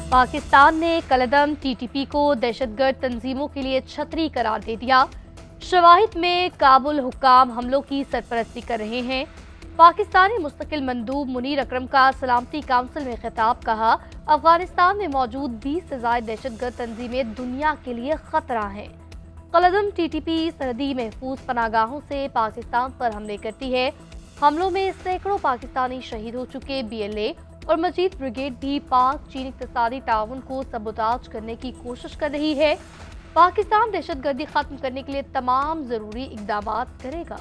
पाकिस्तान ने कलदम टीटीपी को दहशतगर्द तंजीमों के लिए छतरी करार दे दिया। शवाहिद में काबुल हुक्काम हमलों की सरपरस्ती कर रहे हैं। पाकिस्तानी मुस्तकिल मंदूब मुनीर अकरम का सलामती काउंसिल में खिताब, कहा अफगानिस्तान में मौजूद 20 से ज्यादा दहशतगर्द तंजीमें दुनिया के लिए खतरा हैं। कलदम टीटीपी सरहदी महफूज पनागाहों से पाकिस्तान पर हमले करती है। हमलों में सैकड़ों पाकिस्तानी शहीद हो चुके। BLA और मजीद ब्रिगेड भी पाक चीन इक़्तिसादी ताउन को सबोताज करने की कोशिश कर रही है। पाकिस्तान दहशतगर्दी खत्म करने के लिए तमाम जरूरी इकदाम करेगा।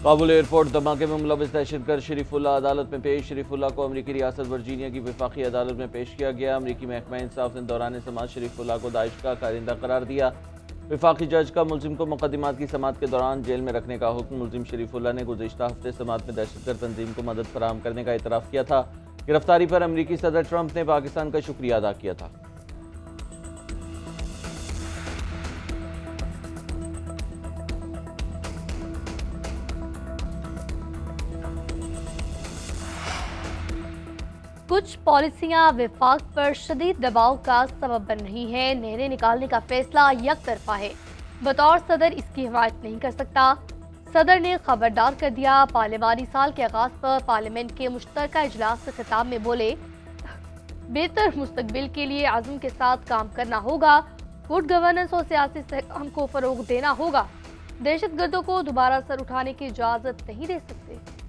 काबुल एयरपोर्ट धमाके में मुलविस दहशतगर्द शरीफुल्लाह अदालत में पेश। शरीफुल्लाह को अमरीकी रियासत वर्जीनिया की वफाकी अदालत में पेश किया गया। अमरीकी महकमा इंसाफ ने दौरान समात शरीफुल्लाह को दाइश का कारिंदा करार दिया। वफाकी जज का मुलजिम को मुकदमात की समात के दौरान जेल में रखने का हुक्म। मुलजिम शरीफुल्लाह ने गुज़िश्ता हफ्ते समात में दहशतगर्द तंजीम को मदद फराहम करने का इतराफ़ किया था। गिरफ्तारी पर अमरीकी सदर ट्रंप ने पाकिस्तान का शुक्रिया अदा किया था। कुछ पॉलिसियां विफाक पर शदीद दबाव का सबब बन रही है। नहरें निकालने का फैसला यकतरफा है। बतौर सदर इसकी हिमायत नहीं कर सकता। सदर ने खबरदार कर दिया। पार्लिमानी साल के आगाज पर पार्लियामेंट के मुश्तरका इजलास से खिताब में बोले, बेहतर मुस्तकबिल के लिए आज़म के साथ काम करना होगा। गुड गवर्नेंस और सियासी इस्तेहकाम को फरोग देना होगा। दहशतगर्दों को दोबारा सर उठाने की इजाजत नहीं दे सकते।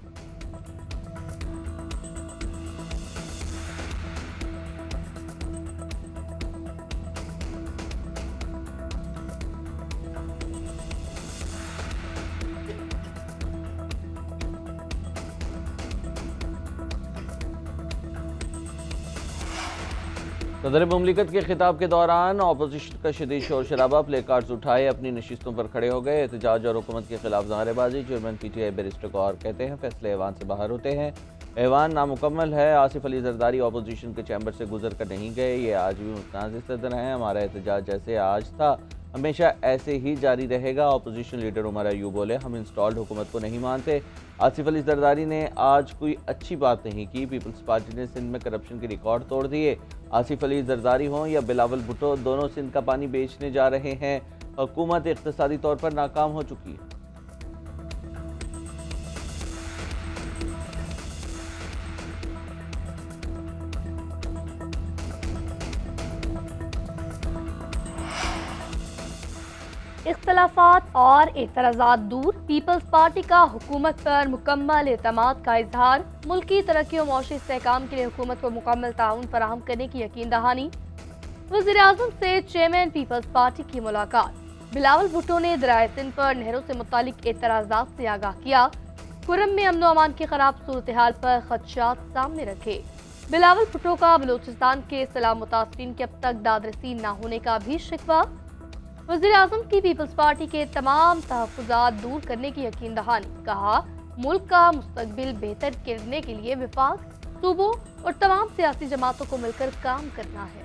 सदर मुमलिकत के खिताब के दौरान अपोजिशन का शदीद शोर शराबा, प्ले कार्ड्स उठाए अपनी नशिस्तों पर खड़े हो गए। एहतजाज और हुकूमत के खिलाफ ज़ाहरेबाजी। चेयरमैन PTI बैरिस्टर को और कहते हैं फैसले ऐवान से बाहर होते हैं। ऐवान नामुकम्मल है। आसिफ अली जरदारी अपोजिशन के चैम्बर से गुजर कर नहीं गए। ये आज भी मुतनाज़िर सदर हैं। हमारा एहतजाज जैसे आज था हमेशा ऐसे ही जारी रहेगा। अपोजिशन लीडर उमर अयूब बोले, हम इंस्टॉल्ड हुकूमत को नहीं मानते। आसिफ अली जरदारी ने आज कोई अच्छी बात नहीं की। पीपल्स पार्टी ने सिंध में करप्शन के रिकॉर्ड तोड़ दिए। आसिफ अली जरदारी हों या बिलावल भुट्टो, दोनों सिंध का पानी बेचने जा रहे हैं। हुकूमत इक़्तिसादी तौर पर नाकाम हो चुकी है। इख्तलाफात और एतराज़ात दूर। पीपल्स पार्टी का हुकूमत पर मुकम्मल एतमाद का इजहार। मुल्की तरक्की और मौशी इस्तेहकाम के लिए हुकूमत को मुकम्मल ताउन फराहम करने की यकीन दहानी। वज़ीर आज़म से चेयरमैन पीपल्स पार्टी की मुलाकात। बिलावल भुट्टो ने दरियाए सिंध पर नहरों से मुतालिक एतराज़ात से आगाह किया। खुर्रम में अमन अमान की खराब सूरत हाल पर खदशात सामने रखे। बिलावल भुट्टो का बलूचिस्तान के सलाम मुतासरीन के अब तक दादरसी न होने का भी शिकवा। वज़ीर आज़म की पीपल्स पार्टी के तमाम तहफ़्फ़ुज़ात दूर करने की यकीन दहानी। कहा मुल्क का मुस्तकबिल बेहतर करने के लिए विफाक, सूबों और तमाम सियासी जमातों को मिलकर काम करना है।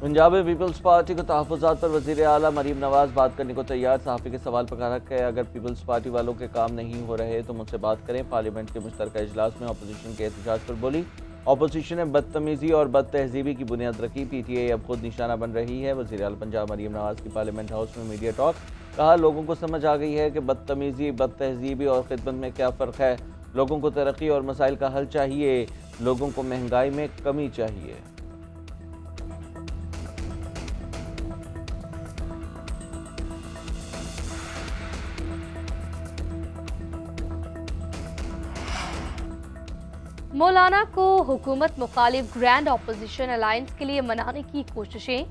पंजाब में पीपल्स पार्टी को तहफ़्फ़ुज़ात पर वज़ीर आला मरीम नवाज बात करने को तैयार। सहाफ़ी के सवाल पर कहा कि अगर पीपल्स पार्टी वालों के काम नहीं हो रहे तो मुझसे बात करें। पार्लियामेंट के मुश्तरका इजलास में अपोजिशन के एहतजाज पर बोली, अपोजिशन ने बदतमीज़ी और बद तहजीबी की बुनियाद रखी। PTI अब खुद निशाना बन रही है। वज़ीर आला पंजाब मरीम नवाज की पार्लियामेंट हाउस में मीडिया टॉक। कहा लोगों को समझ आ गई है कि बदतमीज़ी, बद तहजीबी और खिदमत में क्या फ़र्क है। लोगों को तरक्की और मसाइल का हल चाहिए। लोगों को महंगाई में कमी चाहिए। मौलाना को हुकूमत मुखालिफ ग्रैंड अपोजिशन अलायंस के लिए मनाने की कोशिशें।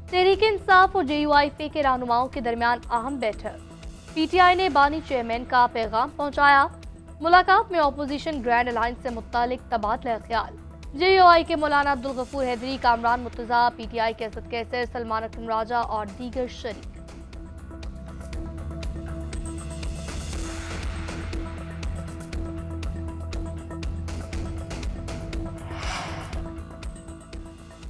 तहरीक इंसाफ और JUIF के रहनुमाओं के दरमियान अहम बैठक। PTI ने बानी चेयरमैन का पैगाम पहुंचाया। मुलाकात में अपोजिशन ग्रैंड अलायंस से मुतालिक तबादला ख्याल। JUI के मौलाना अब्दुल गफूर हैदरी, कामरान मुर्तज़ा, PTI के असद कैसर, सलमान अकरम राजा और दीगर शरीक।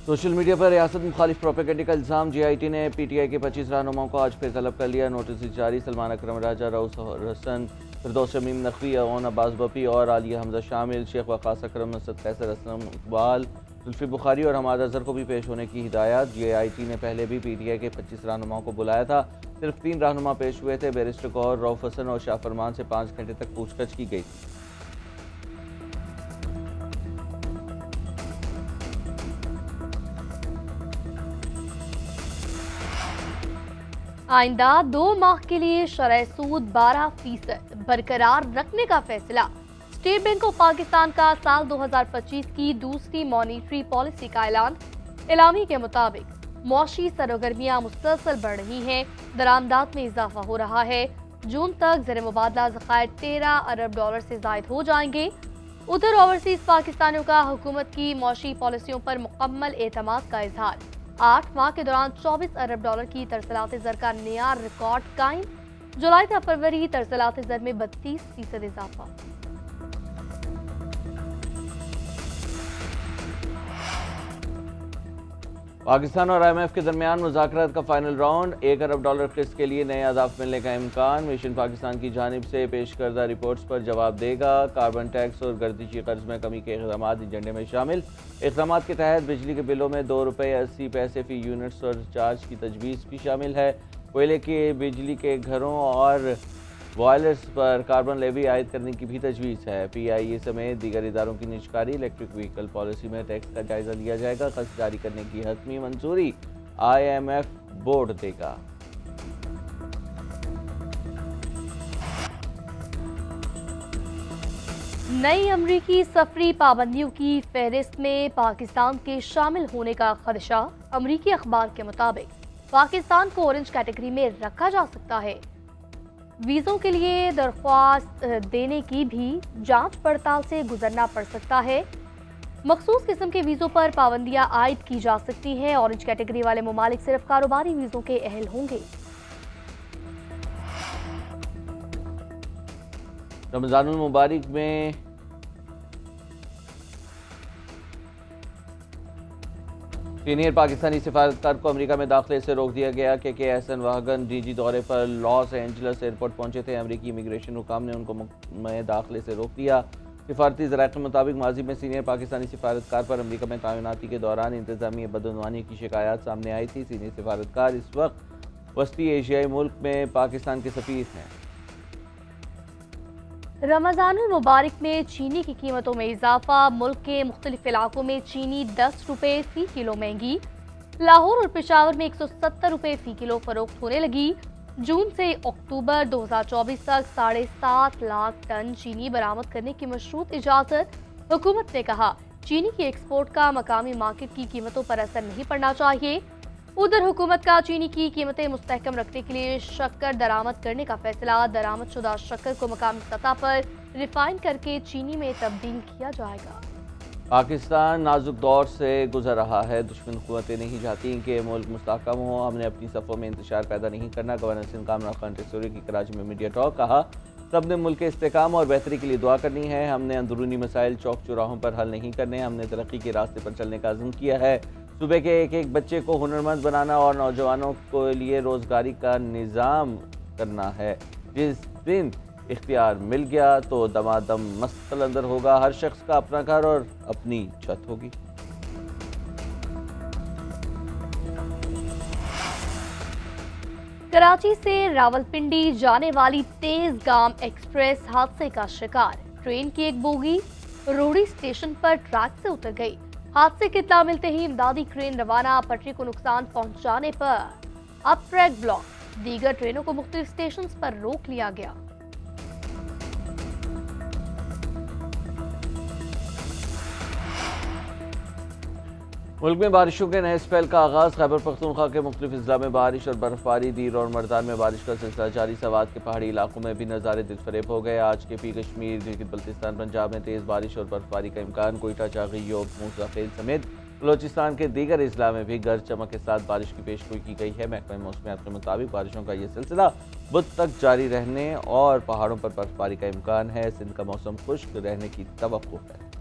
सोशल मीडिया पर रियासत मुखालिफ प्रोपेगेंडे का इल्ज़ाम। JIT ने PTI के 25 रहनुमाओं को आज फिर तलब कर लिया। नोटिस जारी। सलमान अकरम राजा, रऊस हसन, फिरदौस शमीम नकवी, अओन अब्बास बपी और आलिया हमजा शामिल। शेख वक़ास अकरम, असद कैसर, असलम इकबाल, जुल्फी बुखारी और हमाद अजहर को भी पेश होने की हिदायत। JIT ने पहले भी PTI के 25 रहनुमाओं को बुलाया था, सिर्फ 3 रहनुमा पेश हुए थे। बैरिस्टर गौहर, रऊफ हसन और शाह फरमान से 5 घंटे तक पूछताछ की गई थी। आइंदा 2 माह के लिए शरह सूद 12% बरकरार रखने का फैसला। स्टेट बैंक ऑफ पाकिस्तान का साल 2025 की दूसरी मॉनिटरी पॉलिसी का ऐलान। एलामी के मुताबिक मौशी सरगर्मियां मुसलसल बढ़ रही हैं, दरामदात में इजाफा हो रहा है। जून तक ज़र मुबादला ज़खायर 13 अरब डॉलर से जायद हो जाएंगे। उधर ओवरसीज पाकिस्तानियों का हुकूमत की मौशी पॉलिसियों पर मुकम्मल एतमाद का इजहार। 8 माह के दौरान 24 अरब डॉलर की तरसलात ज़र का नया रिकॉर्ड कायम। जुलाई से फरवरी तरसलात ज़र में 32% इजाफा। पाकिस्तान और IMF के दरमियान मुज़ाकरात का फाइनल राउंड। 1 अरब डॉलर किस्त के लिए नए अहदाफ मिलने का इम्कान। मिशन पाकिस्तान की जानिब से पेश करदा रिपोर्ट्स पर जवाब देगा। कार्बन टैक्स और गर्दिशी कर्ज में कमी के इक़दाम एजेंडे में शामिल। इक़दाम के तहत बिजली के बिलों में ₹2.80 फी यूनिट सरचार्ज की तजवीज़ भी शामिल है। कोयले के बिजली के घरों और बॉयलर्स पर कार्बन लेवी आयद करने की भी तजवीज़ है। PIA समेत दीगर इदारों की निजकारी इलेक्ट्रिक व्हीकल पॉलिसी में टैक्स का जायजा लिया जाएगा। खर्च जारी करने की हतमी मंजूरी IMF बोर्ड देगा। नई अमरीकी सफरी पाबंदियों की फहरिस्त में पाकिस्तान के शामिल होने का खदशा। अमरीकी अखबार के मुताबिक पाकिस्तान को ऑरेंज कैटेगरी में रखा जा सकता है। वीज़ों के लिए दरख्वास्त देने की भी जांच पड़ताल से गुजरना पड़ सकता है। मखसूस किस्म के वीज़ों पर पाबंदियां आयद की जा सकती हैं। ऑरेंज कैटेगरी वाले ममालिक सिर्फ कारोबारी वीज़ों के अहल होंगे। रमज़ानुल मुबारक में सीनियर पाकिस्तानी सिफारतकार को अमेरिका में दाखिले से रोक दिया गया। KK एहसन वाहगन DG दौरे पर लॉस एंजल्स एयरपोर्ट पहुंचे थे। अमेरिकी इमिग्रेशन हुकाम ने उनको में दाखिले से रोक दिया। सिफारती ज़राए के मुताबिक माजी में सीनियर पाकिस्तानी सिफारतकार पर अमेरिका में तैनाती के दौरान इंतजामी बदअनवानी की शिकायत सामने आई थी। सीनियर सिफारतकार इस वक्त वस्ती एशियाई मुल्क में पाकिस्तान के सफीर हैं। रमज़ानुल मुबारक में चीनी की कीमतों में इजाफा। मुल्क के मुख्तलिफ इलाकों में चीनी 10 रुपये फ़ी किलो महंगी। लाहौर और पेशावर में 170 रुपये फ़ी किलो फरोख्त होने लगी। जून से अक्टूबर 2024 तक 7.5 लाख टन चीनी बरामद करने की मशरूत इजाज़त। हुकूमत ने कहा चीनी की एक्सपोर्ट का मकामी मार्केट की कीमतों पर असर नहीं पड़ना चाहिए। उधर हुकूमत का चीनी की कीमतें मुस्तहकम रखने के लिए शक्कर दरामद करने का फैसला। दरामदशुदा शक्कर को मकामी सतह पर रिफाइन करके चीनी में तब्दील किया जाएगा। पाकिस्तान नाजुक दौर से गुजर रहा है। दुश्मन हुकूमतें नहीं चाहती कि मुल्क मुस्तहकम हो। हमने अपनी सफ़ों में इंतशार पैदा नहीं करना। गवर्नर सिंध कामरान खान टेसोरी की कराची में मीडिया टॉक। कहा सब ने मुल्क के इस्तेकाम और बेहतरी के लिए दुआ करनी है। हमने अंदरूनी मसाइल चौक चौराहों पर हल नहीं करने। हमने तरक्की के रास्ते पर चलने का अज़्म किया है। सूबे के एक एक बच्चे को हुनरमंद बनाना और नौजवानों के लिए रोज़गारी का निज़ाम करना है। जिस दिन इख्तियार मिल गया तो दमादम मस्त कलंदर होगा। हर शख्स का अपना घर और अपनी छत होगी। कराची से रावलपिंडी जाने वाली तेजगाम एक्सप्रेस हादसे का शिकार। ट्रेन की एक बोगी रोहड़ी स्टेशन पर ट्रैक से उतर गई। हादसे की इत्तला मिलते ही इमदादी क्रेन रवाना। पटरी को नुकसान पहुंचाने पर अब ट्रैक ब्लॉक। दीगर ट्रेनों को मुख्तलिफ स्टेशन पर रोक लिया गया। मुल्क में बारिशों के नए स्पेल का आगाज। खैबर पख्तूनख्वा के मुख्तलिफ अजला में बारिश और बर्फबारी। दीर और मर्दान में बारिश का सिलसिला जारी। सवात के पहाड़ी इलाकों में भी नज़ारे दिलफरेब हो गए। आज के पी कश्मीर, गिलगित बल्तिस्तान, पंजाब में तेज़ बारिश और बर्फबारी का इम्कान। कोयटा, चागी, योग, मुंसफेल समेत बलोचिस्तान के दीगर अजला में भी गरज चमक के साथ बारिश की पेशगोई की गई है। महकमा मौसमियात के मुताबिक बारिशों का यह सिलसिला बुध तक जारी रहने और पहाड़ों पर बर्फबारी का इम्कान है। सिंध का मौसम खुश्क रहने की तवक्को है।